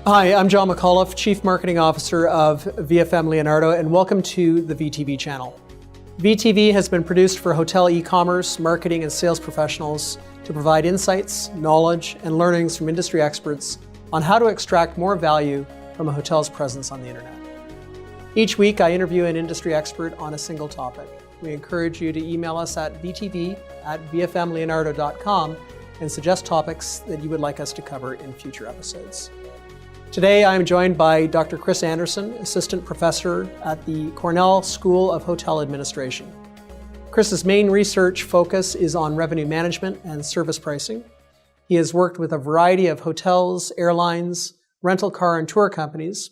Hi, I'm John McAuliffe, Chief Marketing Officer of VFM Leonardo, and welcome to the VTV channel. VTV has been produced for hotel e-commerce, marketing, and sales professionals to provide insights, knowledge, and learnings from industry experts on how to extract more value from a hotel's presence on the internet. Each week, I interview an industry expert on a single topic. We encourage you to email us at vtv@vfmleonardo.com and suggest topics that you would like us to cover in future episodes. Today, I am joined by Dr. Chris Anderson, Assistant Professor at the Cornell School of Hotel Administration. Chris's main research focus is on revenue management and service pricing. He has worked with a variety of hotels, airlines, rental car and tour companies,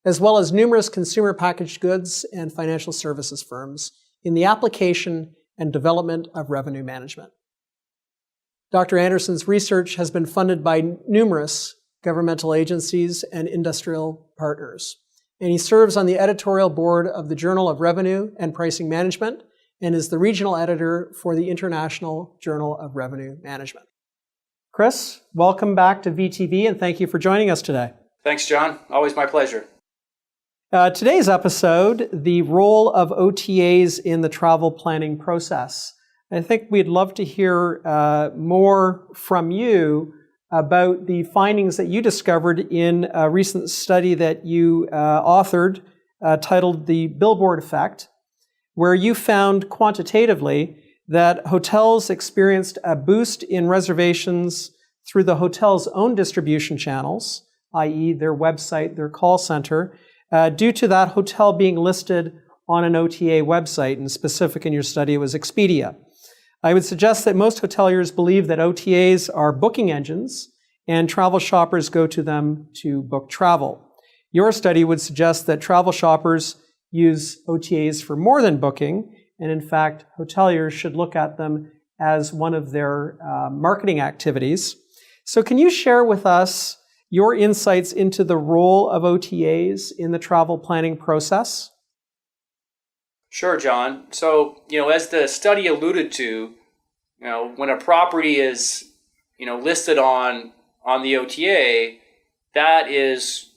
as well as numerous consumer packaged goods and financial services firms in the application and development of revenue management. Dr. Anderson's research has been funded by numerous governmental agencies and industrial partners. And he serves on the editorial board of the Journal of Revenue and Pricing Management and is the regional editor for the International Journal of Revenue Management. Chris, welcome back to VTV and thank you for joining us today. Thanks, John. Always my pleasure. Today's episode, the role of OTAs in the travel planning process. I think we'd love to hear more from you about the findings that you discovered in a recent study that you authored titled The Billboard Effect, where you found quantitatively that hotels experienced a boost in reservations through the hotel's own distribution channels, i.e. their website, their call center, due to that hotel being listed on an OTA website, and specific in your study it was Expedia. I would suggest that most hoteliers believe that OTAs are booking engines and travel shoppers go to them to book travel. Your study would suggest that travel shoppers use OTAs for more than booking, and in fact, hoteliers should look at them as one of their marketing activities. So can you share with us your insights into the role of OTAs in the travel planning process? Sure, John. So, as the study alluded to, when a property is, listed on the OTA, that is,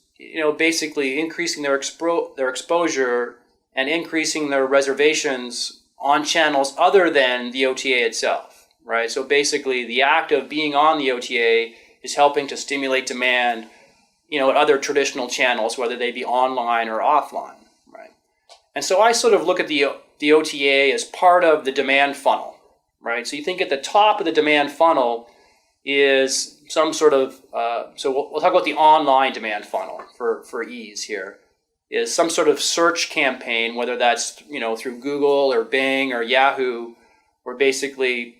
basically increasing their exposure and increasing their reservations on channels other than the OTA itself, right? So basically, the act of being on the OTA is helping to stimulate demand, at other traditional channels, whether they be online or offline. And so I sort of look at the OTA as part of the demand funnel, right? So you think at the top of the demand funnel is some sort of, so we'll talk about the online demand funnel for ease here, is some sort of search campaign, whether that's, through Google or Bing or Yahoo, where basically,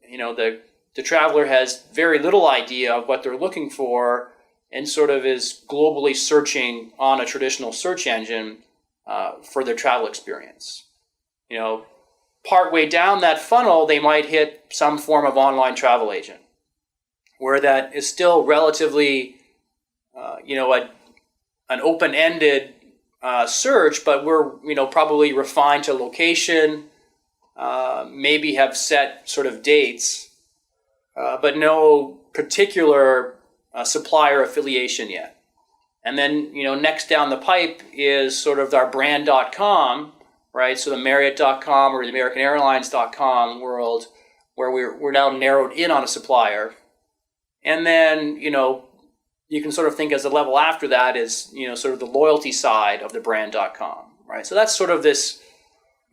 the traveler has very little idea of what they're looking for and sort of is globally searching on a traditional search engine for their travel experience. Partway down that funnel, they might hit some form of online travel agent, where that is still relatively, an open-ended search, but we're, probably refined to location, maybe have set sort of dates, but no particular supplier affiliation yet. And then, next down the pipe is sort of our brand.com, right? So the Marriott.com or the AmericanAirlines.com world, where we're now narrowed in on a supplier. And then, you can sort of think as a level after that is, sort of the loyalty side of the brand.com, right? So that's sort of this,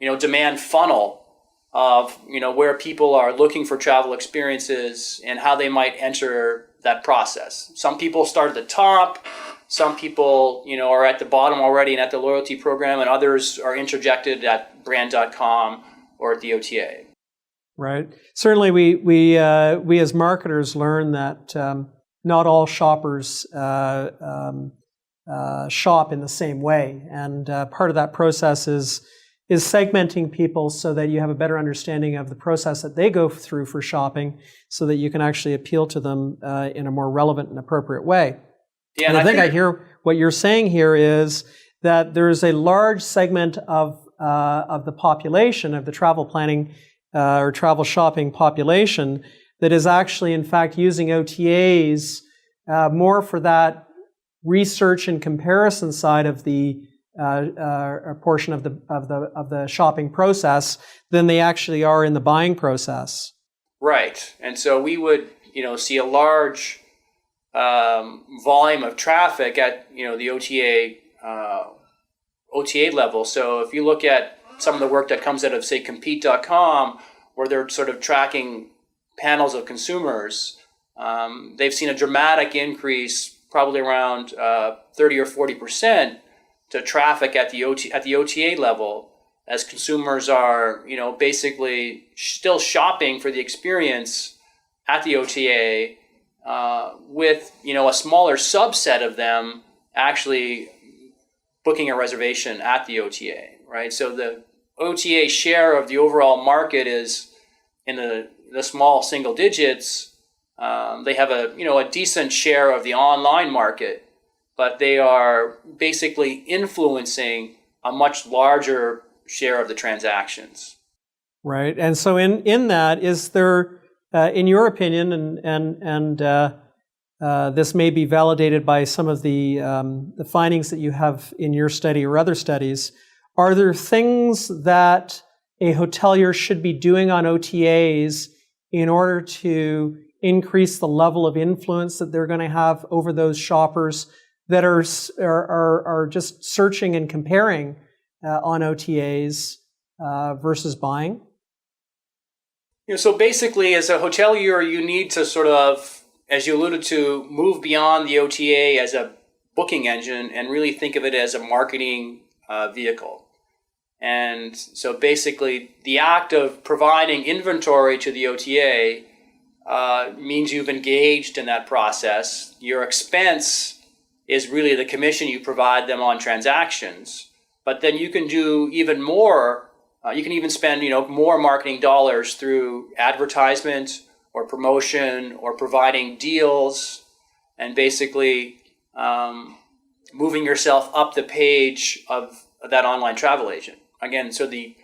demand funnel of, where people are looking for travel experiences and how they might enter that process. Some people start at the top. Some people, are at the bottom already and at the loyalty program, and others are interjected at brand.com or at the OTA. Right. Certainly, we as marketers learn that not all shoppers shop in the same way, and part of that process is segmenting people so that you have a better understanding of the process that they go through for shopping, so that you can actually appeal to them in a more relevant and appropriate way. Yeah, and I think I hear what you're saying here is that there is a large segment of the population, of the travel planning or travel shopping population, that is actually, in fact, using OTAs more for that research and comparison side of the portion of the shopping process than they actually are in the buying process. Right. And so we would, see a large volume of traffic at, the OTA level. So if you look at some of the work that comes out of, say, Compete.com, where they're sort of tracking panels of consumers, they've seen a dramatic increase, probably around 30 or 40% to traffic at the OTA level, as consumers are, basically still shopping for the experience at the OTA, with, a smaller subset of them actually booking a reservation at the OTA, right? So the OTA share of the overall market is in the small single digits. They have a decent share of the online market, but they are basically influencing a much larger share of the transactions. Right. And so in that, is there, in your opinion, and this may be validated by some of the findings that you have in your study or other studies, are there things that a hotelier should be doing on OTAs in order to increase the level of influence that they're going to have over those shoppers that are just searching and comparing on OTAs versus buying? So basically, as a hotelier, you need to sort of, as you alluded to, move beyond the OTA as a booking engine and really think of it as a marketing vehicle. And so basically, the act of providing inventory to the OTA means you've engaged in that process. Your expense is really the commission you provide them on transactions. But then you can do even more. You can even spend, more marketing dollars through advertisement or promotion or providing deals, and basically moving yourself up the page of that online travel agent. Again, so the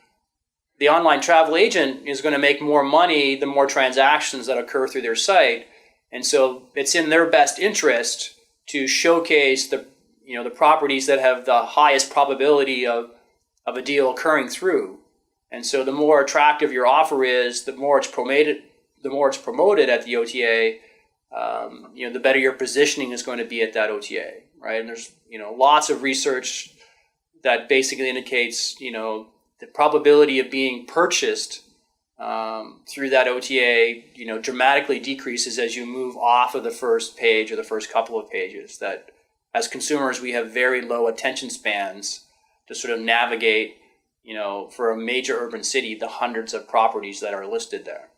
online travel agent is going to make more money the more transactions that occur through their site. And so it's in their best interest to showcase the properties that have the highest probability of a deal occurring through. And so the more attractive your offer is, the more it's promoted at the OTA, the better your positioning is going to be at that OTA, right? And there's, lots of research that basically indicates, the probability of being purchased through that OTA, dramatically decreases as you move off of the first page or the first couple of pages. That as consumers, we have very low attention spans to sort of navigate, for a major urban city, the hundreds of properties that are listed there.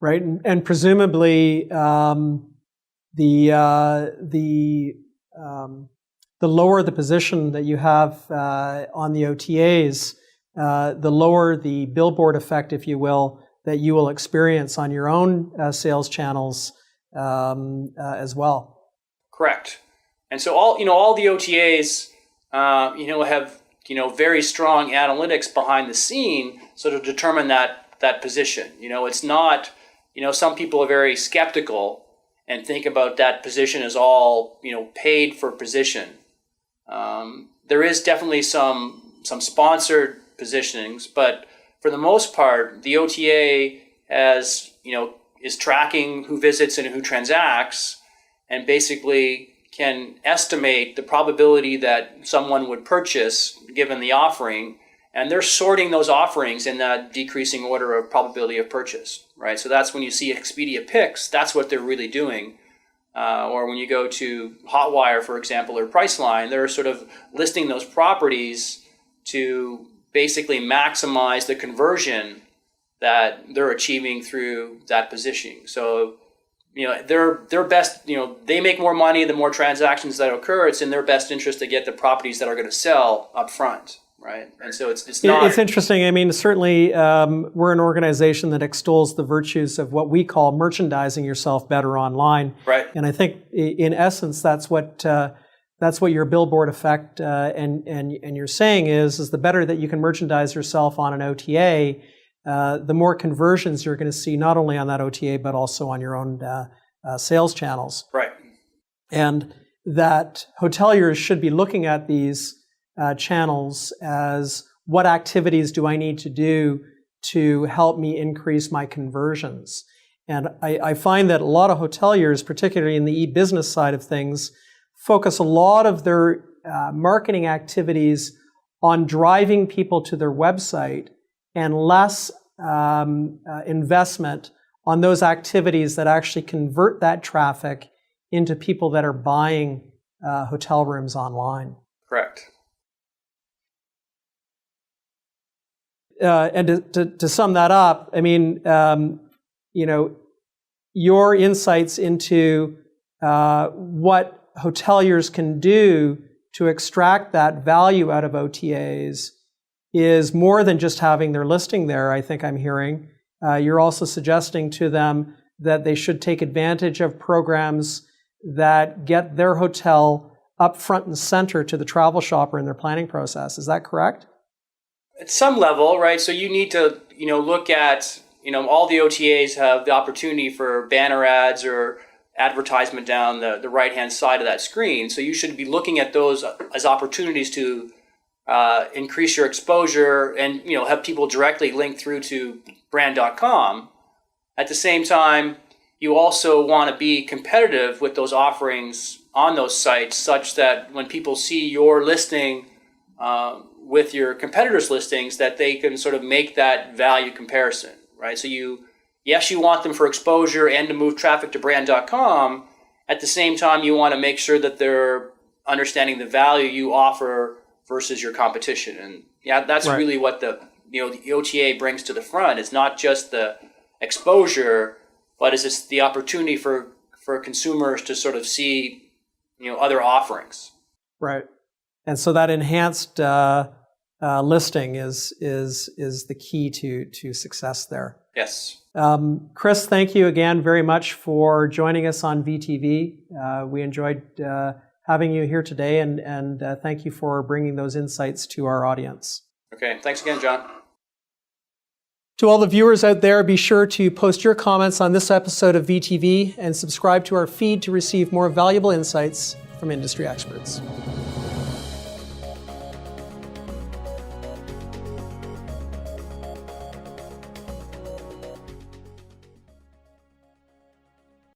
Right, and presumably the lower the position that you have on the OTAs, the lower the billboard effect, if you will, that you will experience on your own sales channels as well. Correct. And so all the OTAs, have very strong analytics behind the scene, so to determine that position. It's not, some people are very skeptical and think about that position as all, paid for position. There is definitely some sponsored positionings, but for the most part, the OTA is tracking who visits and who transacts, and basically can estimate the probability that someone would purchase given the offering, and they're sorting those offerings in that decreasing order of probability of purchase, right? So that's when you see Expedia picks, that's what they're really doing. Or when you go to Hotwire, for example, or Priceline, they're sort of listing those properties to basically maximize the conversion that they're achieving through that positioning. So, their best, they make more money the more transactions that occur. It's in their best interest to get the properties that are going to sell up front, right? And so it's not... It's interesting. I mean, certainly we're an organization that extols the virtues of what we call merchandising yourself better online. Right. And I think in essence, that's what your billboard effect and you're saying is the better that you can merchandise yourself on an OTA, the more conversions you're going to see not only on that OTA but also on your own sales channels. Right. And that hoteliers should be looking at these channels as what activities do I need to do to help me increase my conversions. And I find that a lot of hoteliers, particularly in the e-business side of things, focus a lot of their marketing activities on driving people to their website and less investment on those activities that actually convert that traffic into people that are buying hotel rooms online. Correct. And to sum that up, I mean, your insights into what hoteliers can do to extract that value out of OTAs is more than just having their listing there, I think I'm hearing. You're also suggesting to them that they should take advantage of programs that get their hotel up front and center to the travel shopper in their planning process. Is that correct? At some level, right? So you need to, look at, all the OTAs have the opportunity for banner ads or advertisement down the right-hand side of that screen. So you should be looking at those as opportunities to increase your exposure and, have people directly link through to brand.com. At the same time, you also want to be competitive with those offerings on those sites such that when people see your listing with your competitors' listings, that they can sort of make that value comparison, right? So you want them for exposure and to move traffic to brand.com. At the same time, you want to make sure that they're understanding the value you offer versus your competition. And that's right. Really what the OTA brings to the front. It's not just the exposure, but it's just the opportunity for consumers to sort of see, other offerings. Right. And so that enhanced listing is the key to success there. Yes. Chris, thank you again very much for joining us on VTV. We enjoyed having you here today, and thank you for bringing those insights to our audience. Okay. Thanks again, John. To all the viewers out there, be sure to post your comments on this episode of VTV and subscribe to our feed to receive more valuable insights from industry experts.